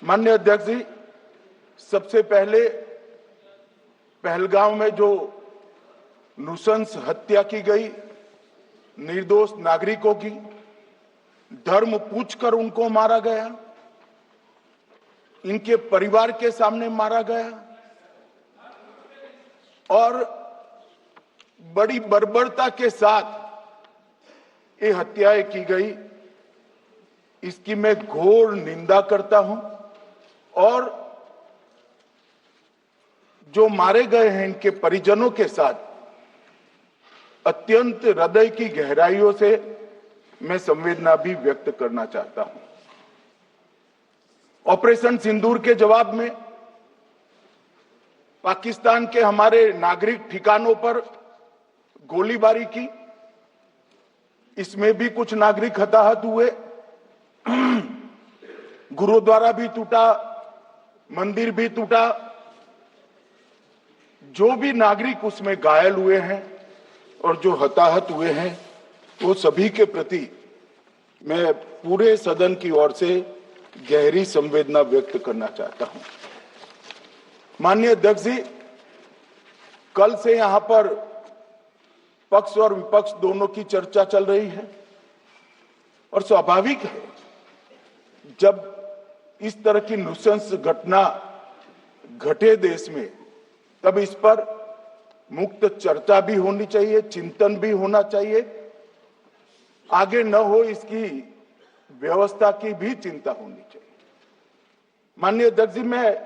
माननीय अध्यक्ष जी, सबसे पहले पहलगांव में जो नृशंस हत्या की गई निर्दोष नागरिकों की, धर्म पूछकर उनको मारा गया, इनके परिवार के सामने मारा गया और बड़ी बर्बरता के साथ ये हत्याएं की गई, इसकी मैं घोर निंदा करता हूं और जो मारे गए हैं इनके परिजनों के साथ अत्यंत हृदय की गहराइयों से मैं संवेदना भी व्यक्त करना चाहता हूं। ऑपरेशन सिंदूर के जवाब में पाकिस्तान के हमारे नागरिक ठिकानों पर गोलीबारी की, इसमें भी कुछ नागरिक हताहत हुए, गुरुद्वारा भी टूटा, मंदिर भी टूटा, जो भी नागरिक उसमें घायल हुए हैं और जो हताहत हुए हैं वो सभी के प्रति मैं पूरे सदन की ओर से गहरी संवेदना व्यक्त करना चाहता हूं। माननीय अध्यक्ष जी, कल से यहां पर पक्ष और विपक्ष दोनों की चर्चा चल रही है और स्वाभाविक है जब इस तरह की नृशंस घटना घटे देश में तब इस पर मुक्त चर्चा भी होनी चाहिए, चिंतन भी होना चाहिए, आगे न हो इसकी व्यवस्था की भी चिंता होनी चाहिए। माननीय अध्यक्ष जी, मैं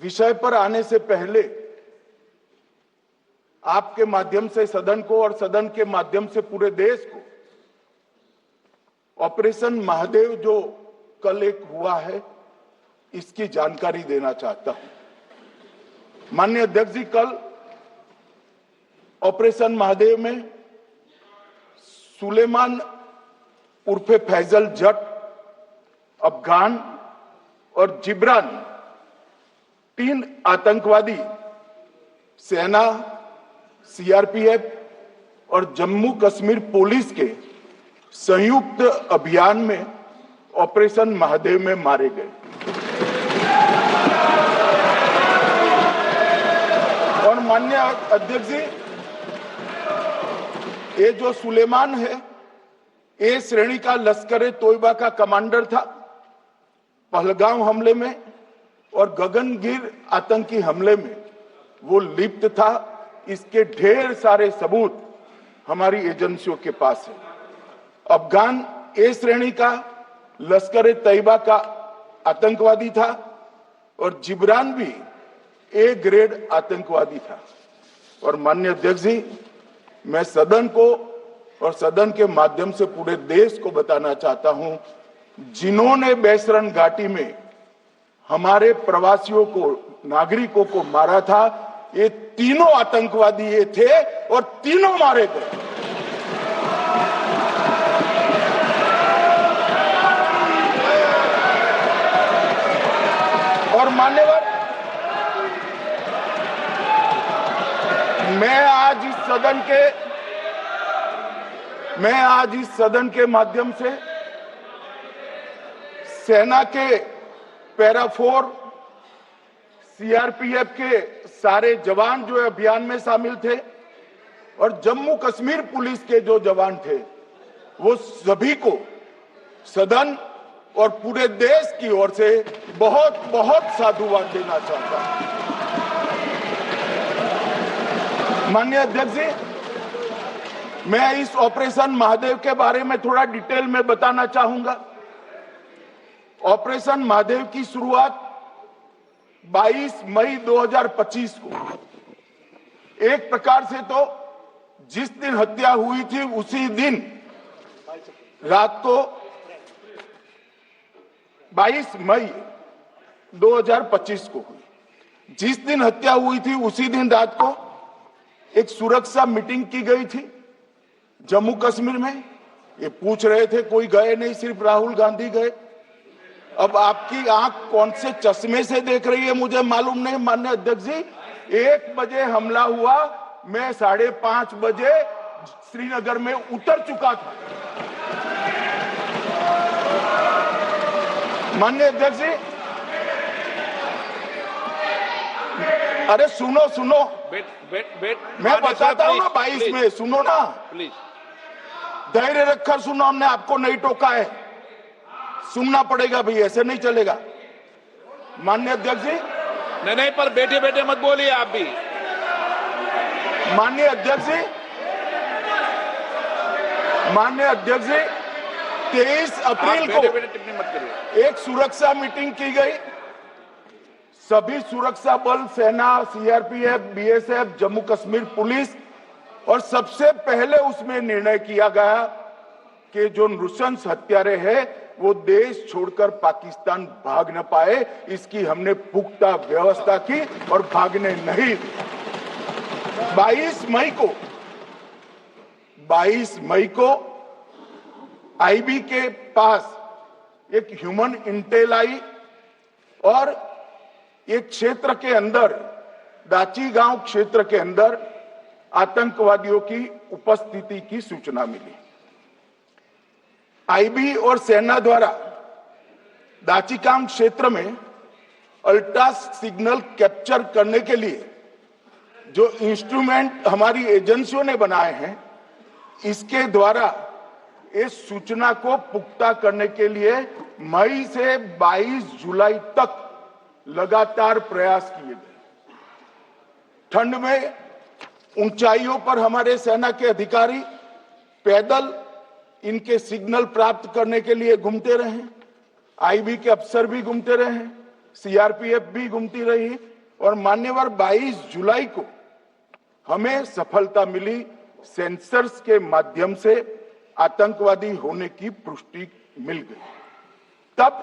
विषय पर आने से पहले आपके माध्यम से सदन को और सदन के माध्यम से पूरे देश को ऑपरेशन महादेव जो कल एक हुआ है इसकी जानकारी देना चाहता हूं। माननीय अध्यक्ष जी, कल ऑपरेशन महादेव में सुलेमान उर्फे फैजल जट, अफगान और जिब्रान, 3 आतंकवादी सेना, सीआरपीएफ और जम्मू कश्मीर पुलिस के संयुक्त अभियान में ऑपरेशन महादेव में मारे गए और माननीय अध्यक्ष जी, ये जो सुलेमान है ए श्रेणी का लश्कर तोयबा का कमांडर था पहलगाम हमले में और गगनगिर आतंकी हमले में वो लिप्त था। इसके ढेर सारे सबूत हमारी एजेंसियों के पास है। अफगान ए श्रेणी का लश्कर तैयबा का आतंकवादी था और जिब्रान भी ए ग्रेड आतंकवादी था। और माननीय अध्यक्ष जी, मैं सदन को और सदन के माध्यम से पूरे देश को बताना चाहता हूं, जिन्होंने बैसरन घाटी में हमारे प्रवासियों को, नागरिकों को मारा था, ये तीनों आतंकवादी ये थे और तीनों मारे गए। और मान्यवर, मैं आज इस सदन के माध्यम से सेना के पैरा 4, सीआरपीएफ के सारे जवान जो अभियान में शामिल थे और जम्मू कश्मीर पुलिस के जो जवान थे, वो सभी को सदन और पूरे देश की ओर से बहुत बहुत साधुवाद देना चाहता हूं। माननीय अध्यक्ष जी, मैं इस ऑपरेशन महादेव के बारे में थोड़ा डिटेल में बताना चाहूंगा। ऑपरेशन महादेव की शुरुआत 22 मई 2025 को, एक प्रकार से तो जिस दिन हत्या हुई थी उसी दिन रात को 22 मई 2025 को हुई। जिस दिन हत्या हुई थी उसी दिन रात को एक सुरक्षा मीटिंग की गई थी जम्मू कश्मीर में। ये पूछ रहे थे, कोई गए नहीं, सिर्फ राहुल गांधी गए। अब आपकी आंख कौन से चश्मे से देख रही है मुझे मालूम नहीं। माननीय अध्यक्ष जी, 1 बजे हमला हुआ, मैं 5:30 बजे श्रीनगर में उतर चुका था। माननीय अध्यक्ष जी, अरे सुनो सुनो, मैं बताता हूँ ना 22 में, सुनो ना प्लीज। धैर्य रखकर सुनो, हमने आपको नहीं टोका है, सुनना पड़ेगा भाई, ऐसे नहीं चलेगा। माननीय अध्यक्ष जी, नहीं, पर बैठे बैठे मत बोलिए आप भी। माननीय अध्यक्ष जी, 23 अप्रैल को टिप्पणी मत करिए। एक सुरक्षा मीटिंग की गई, सभी सुरक्षा बल, सेना, CRPF, BSF, Jammu Kashmir police, और सबसे पहले उसमें निर्णय किया गया कि जो नृशंस हत्यारे हैं वो देश छोड़कर पाकिस्तान भाग न पाए, इसकी हमने पुख्ता व्यवस्था की और भागने नहीं। 22 मई को आईबी के पास एक ह्यूमन इंटेल आई और एक क्षेत्र के अंदर, दाची गांव क्षेत्र के अंदर आतंकवादियों की उपस्थिति की सूचना मिली। आईबी और सेना द्वारा दाचीकाम क्षेत्र में अल्ट्रा सिग्नल कैप्चर करने के लिए जो इंस्ट्रूमेंट हमारी एजेंसियों ने बनाए हैं, इसके द्वारा इस सूचना को पुख्ता करने के लिए मई से 22 जुलाई तक लगातार प्रयास किए गए। ठंड में ऊंचाइयों पर हमारे सेना के अधिकारी पैदल इनके सिग्नल प्राप्त करने के लिए घूमते रहे, आईबी के अफसर भी घूमते रहे, सीआरपीएफ भी घूमती रही, और मान्यवर 22 जुलाई को हमें सफलता मिली। सेंसर्स के माध्यम से आतंकवादी होने की पुष्टि मिल गई। तब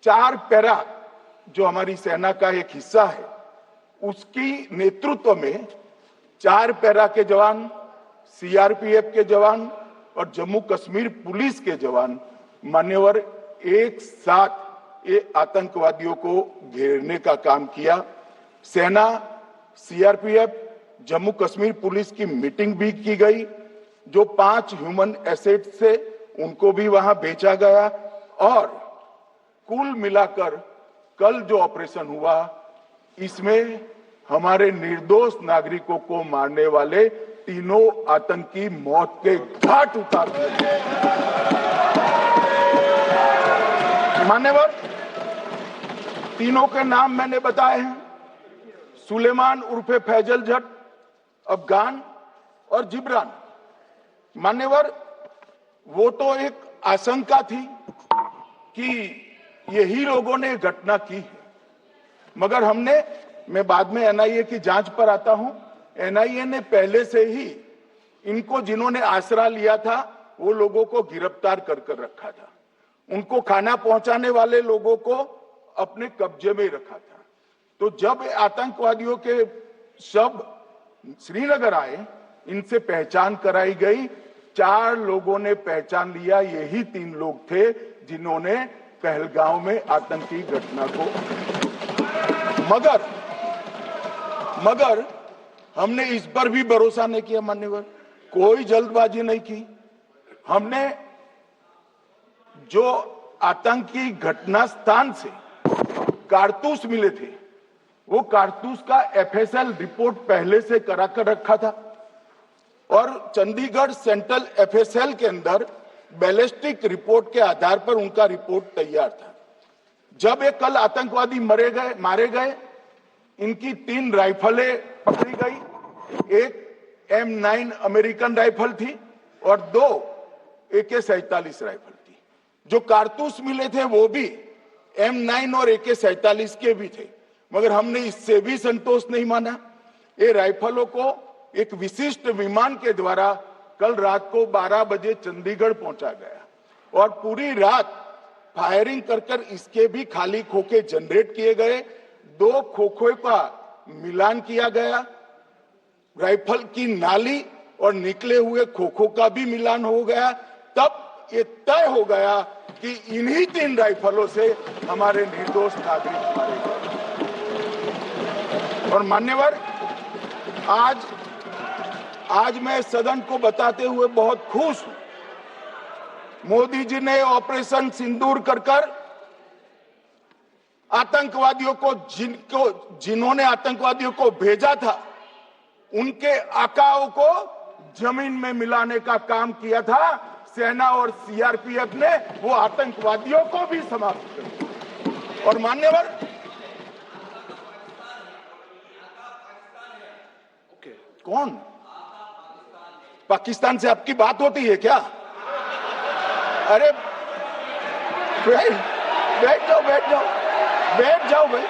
4 पैरा जो हमारी सेना का एक हिस्सा है, उसकी नेतृत्व में 4 पैरा के जवान, सीआरपीएफ के जवान और जम्मू कश्मीर पुलिस के जवान मान्यवर एक साथ ये आतंकवादियों को घेरने का काम किया। सेना, सीआरपीएफ, जम्मू कश्मीर पुलिस की मीटिंग भी की गई। जो 5 ह्यूमन एसेट से उनको भी वहां भेजा गया, और कुल मिलाकर कल जो ऑपरेशन हुआ, इसमें हमारे निर्दोष नागरिकों को मारने वाले तीनों आतंकी मौत के घाट उतार दिए। मान्यवर, तीनों के नाम मैंने बताए हैं, सुलेमान उर्फे फैजल जट, अफगान और जिब्रान। मान्यवर, वो तो एक आशंका थी कि यही लोगों ने घटना की है, मगर मैं बाद में एनआईए की जांच पर आता हूं, एनआईए ने पहले से ही इनको, जिन्होंने आसरा लिया था, वो लोगों को गिरफ्तार कर रखा था, उनको खाना पहुंचाने वाले लोगों को अपने कब्जे में रखा था। तो जब आतंकवादियों के शव श्रीनगर आए, इनसे पहचान कराई गई, 4 लोगों ने पहचान लिया, यही 3 लोग थे जिन्होंने पहलगांव में आतंकी घटना को। मगर हमने इस पर भी भरोसा नहीं किया मान्यवर, कोई जल्दबाजी नहीं की। हमने जो आतंकी घटना स्थान से कारतूस मिले थे, वो कारतूस का एफएसएल रिपोर्ट पहले से करा कर रखा था, और चंडीगढ़ सेंट्रल एफएसएल के अंदर बैलिस्टिक रिपोर्ट के आधार पर उनका रिपोर्ट तैयार था। जब ये कल आतंकवादी मारे गए, इनकी 3 राइफलें पकड़ी गई, एक M9 अमेरिकन राइफल थी और 2 AK-47 राइफल थी। जो कारतूस मिले थे वो भी M9 और AK-47 के भी थे, मगर हमने इससे भी संतोष नहीं माना। ये राइफलों को एक विशिष्ट विमान के द्वारा कल रात को 12 बजे चंडीगढ़ पहुंचा गया, और पूरी रात फायरिंग कर इसके भी खाली खोखे जनरेट किए गए। 2 खोखों का मिलान किया गया, राइफल की नाली और निकले हुए खोखों का भी मिलान हो गया। तब ये तय हो गया कि इन्हीं 3 राइफलों से हमारे निर्दोष नागरिक मारे गए। और मान्यवर, आज मैं सदन को बताते हुए बहुत खुश हूं, मोदी जी ने ऑपरेशन सिंदूर कर आतंकवादियों को जिन्होंने आतंकवादियों को भेजा था उनके आकाओं को जमीन में मिलाने का काम किया था सेना और सीआरपीएफ ने। वो आतंकवादियों को भी समाप्त कर दिया। और मान्यवर, कौन पाकिस्तान से आपकी बात होती है क्या? अरे बैठ जाओ बैठ जाओ बैठ जाओ भाई।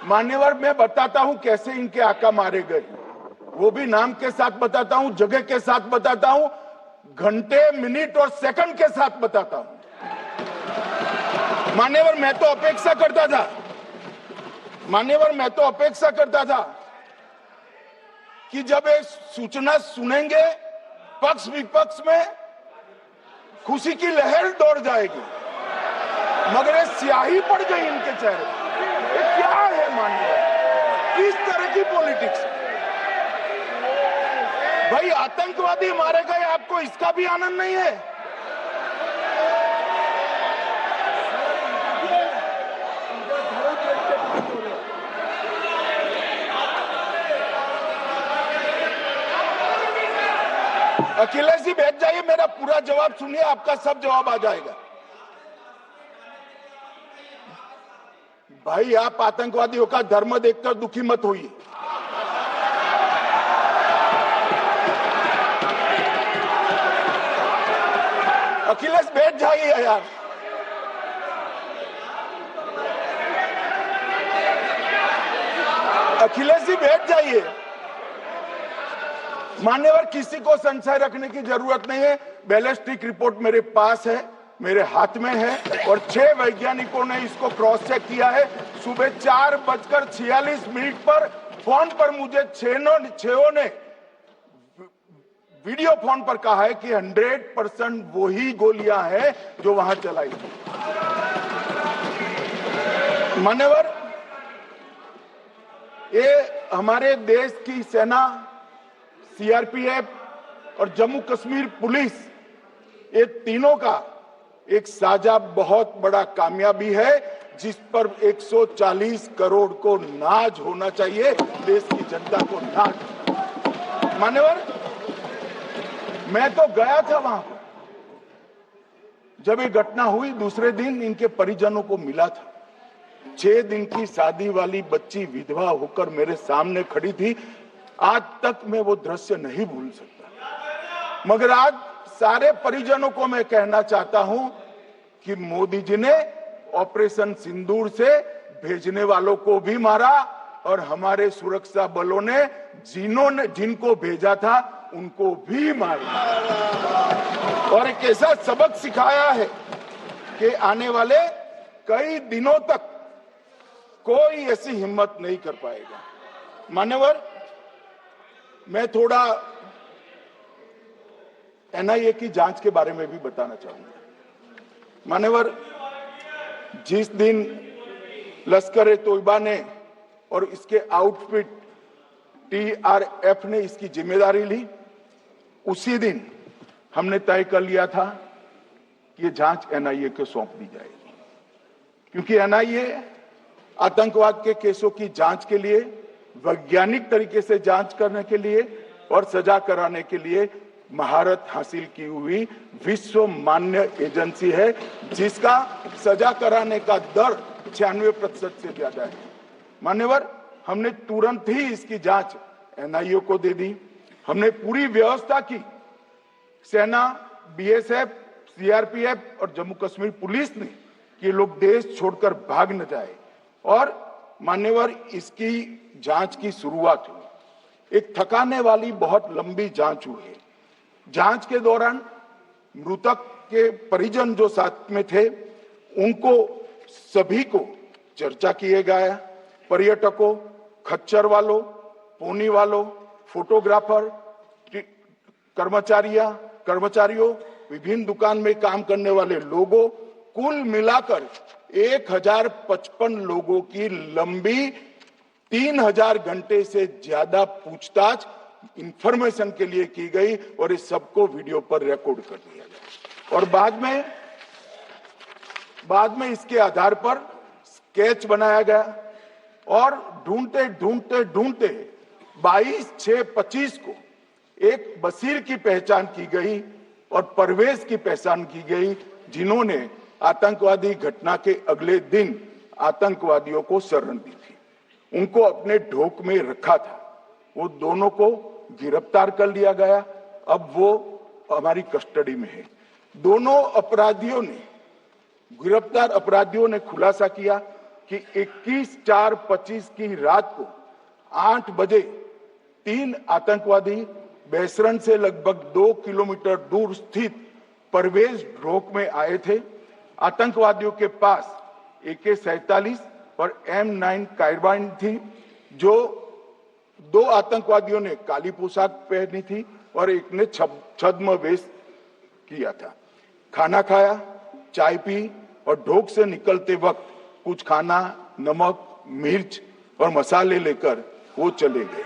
मान्यवर मैं बताता हूं कैसे इनके आका मारे गए, वो भी नाम के साथ बताता हूं, जगह के साथ बताता हूं, घंटे मिनट और सेकंड के साथ बताता हूं। मान्यवर मैं तो अपेक्षा करता था कि जब एक सूचना सुनेंगे पक्ष विपक्ष में खुशी की लहर दौड़ जाएगी, मगर ये स्याही पड़ गई इनके चेहरे। ये क्या है मान्यवर, किस तरह की पॉलिटिक्स? भाई आतंकवादी मारे गए, आपको इसका भी आनंद नहीं है? अखिलेश जी बैठ जाइए, मेरा पूरा जवाब सुनिए, आपका सब जवाब आ जाएगा। भाई आप आतंकवादियों का धर्म देखकर दुखी मत होइए। अखिलेश बैठ जाइए यार। अखिलेश जी बैठ जाइए। मान्यवर किसी को संशय रखने की जरूरत नहीं है, बैलिस्टिक रिपोर्ट मेरे पास है, मेरे हाथ में है, और 6 वैज्ञानिकों ने इसको क्रॉस चेक किया है। सुबह 4:46 पर फोन पर मुझे 6 ने वीडियो फोन पर कहा है कि 100% वही गोलियां हैं जो वहां चलाई। मान्यवर ये हमारे देश की सेना, सीआरपीएफ और जम्मू कश्मीर पुलिस, ये तीनों का एक साझा बहुत बड़ा कामयाबी है, जिस पर 140 करोड़ को नाज होना चाहिए, देश की जनता को नाज। मान्यवर मैं तो गया था वहां पर, जब ये घटना हुई दूसरे दिन इनके परिजनों को मिला था। 6 दिन की शादी वाली बच्ची विधवा होकर मेरे सामने खड़ी थी। आज तक मैं वो दृश्य नहीं भूल सकता। मगर आज सारे परिजनों को मैं कहना चाहता हूं कि मोदी जी ने ऑपरेशन सिंदूर से भेजने वालों को भी मारा, और हमारे सुरक्षा बलों ने जिनको भेजा था उनको भी मारा, और एक ऐसा सबक सिखाया है कि आने वाले कई दिनों तक कोई ऐसी हिम्मत नहीं कर पाएगा। मान्यवर मैं थोड़ा एनआईए की जांच के बारे में भी बताना चाहूंगा। मान्यवर जिस दिन लश्कर-ए-तोयबा ने और इसके आउटफिट टीआरएफ ने इसकी जिम्मेदारी ली, उसी दिन हमने तय कर लिया था कि ये जांच एनआईए को सौंप दी जाएगी, क्योंकि एनआईए आतंकवाद के केसों की जांच के लिए, वैज्ञानिक तरीके से जांच करने के लिए और सजा कराने के लिए महारत हासिल की हुई विश्व मान्य एजेंसी है, जिसका सजा कराने का दर 96% से ज्यादा है। मान्यवर हमने तुरंत ही इसकी जांच एनआईए को दे दी। हमने पूरी व्यवस्था की, सेना, बीएसएफ, सीआरपीएफ और जम्मू कश्मीर पुलिस ने, कि लोग देश छोड़कर भाग न जाए। और मान्यवर इसकी जांच की शुरुआत हुई। एक थकाने वाली बहुत लंबी जांच हुई। जांच के दौरान मृतक के परिजन जो साथ में थे उनको सभी को चर्चा किए गया, पर्यटकों, खच्चर वालों, पोनी वालों, फोटोग्राफर, कर्मचारियों, विभिन्न दुकान में काम करने वाले लोगों, कुल मिलाकर 1055 लोगों की लंबी 3000 घंटे से ज्यादा पूछताछ इंफॉर्मेशन के लिए की गई और इस सबको वीडियो पर रिकॉर्ड कर दिया गया। और बाद में इसके आधार पर स्केच बनाया गया और ढूंढते 22/6/25 को एक बशीर की पहचान की गई और परवेज की पहचान की गई, जिन्होंने आतंकवादी घटना के अगले दिन आतंकवादियों को शरण दी थी। उनको अपने ढोक में रखा था। वो दोनों को गिरफ्तार कर लिया गया। अब वो हमारी कस्टडी में है। दोनों गिरफ्तार अपराधियों ने खुलासा किया कि 21/4/25 की रात को 8 बजे 3 आतंकवादी बेसरन से लगभग 2 किलोमीटर दूर स्थित परवेज ढोक में आए थे। आतंकवादियों के पास AK-47 और M9 कार्बाइन थी। जो 2 आतंकवादियों ने काली पोशाक पहनी थी और एक ने छद्म वेश किया था। खाना खाया, चाय पी और ढोक से निकलते वक्त कुछ खाना, नमक, मिर्च और मसाले लेकर वो चले गए।